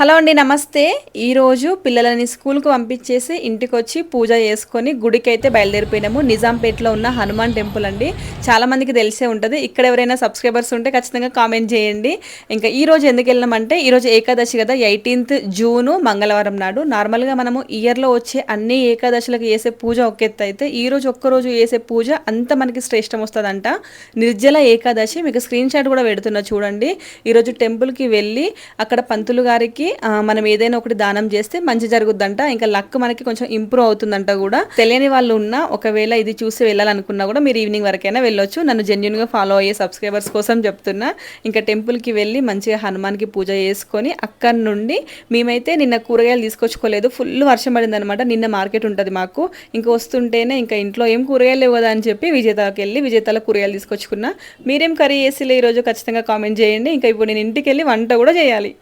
Hello అండి, నమస్తే. ఈరోజు పిల్లలని స్కూల్కి పంపించేసి ఇంటికి వచ్చి పూజ చేసుకొని గుడికైతే బయలుదేరిపోయినాము. నిజాంపేటలో ఉన్న హనుమాన్ టెంపుల్ అండి. చాలామందికి తెలిసే ఉంటుంది. ఇక్కడ ఎవరైనా సబ్స్క్రైబర్స్ ఉంటే ఖచ్చితంగా కామెంట్ చేయండి. ఇంకా ఈ రోజు ఎందుకు వెళ్ళామంటే ఈరోజు ఏకాదశి కదా, 18th జూను మంగళవారం నాడు. నార్మల్గా మనము ఇయర్లో వచ్చే అన్ని ఏకాదశులకు చేసే పూజ ఒక ఎత్తు అయితే ఈరోజు ఒక్కరోజు చేసే పూజ అంత మనకి శ్రేష్టం వస్తుందంట. నిర్జల ఏకాదశి. మీకు స్క్రీన్ షాట్ కూడా పెడుతున్నా చూడండి. ఈరోజు టెంపుల్కి వెళ్ళి అక్కడ పంతులు గారికి మనం ఏదైనా ఒకటి దానం చేస్తే మంచి జరుగుద్దంట. ఇంకా లక్ మనకి కొంచెం ఇంప్రూవ్ అవుతుందంట కూడా. తెలియని వాళ్ళు ఉన్నా ఒకవేళ ఇది చూసి వెళ్ళాలనుకున్నా కూడా మీరు ఈవినింగ్ వరకైనా వెళ్ళొచ్చు. నన్ను జెన్యున్ గా ఫాలో అయ్యే సబ్స్క్రైబర్స్ కోసం చెప్తున్నా. ఇంకా టెంపుల్ కి వెళ్ళి మంచిగా హనుమాన్కి పూజ చేసుకొని అక్కడ నుండి మేమైతే నిన్న కూరగాయలు తీసుకొచ్చుకోలేదు. ఫుల్ వర్షం పడింది అనమాట. నిన్న మార్కెట్ ఉంటుంది మాకు. ఇంకా వస్తుంటేనే ఇంకా ఇంట్లో ఏం కూరగాయలు లేవు కదా అని చెప్పి విజేతకి వెళ్ళి విజేతల కూరగాయలు తీసుకొచ్చుకున్నా. మీరేం కర్రీ చేసిలే ఈరోజు ఖచ్చితంగా కామెంట్ చేయండి. ఇంకా ఇప్పుడు నేను ఇంటికి వెళ్ళి వంట కూడా చేయాలి.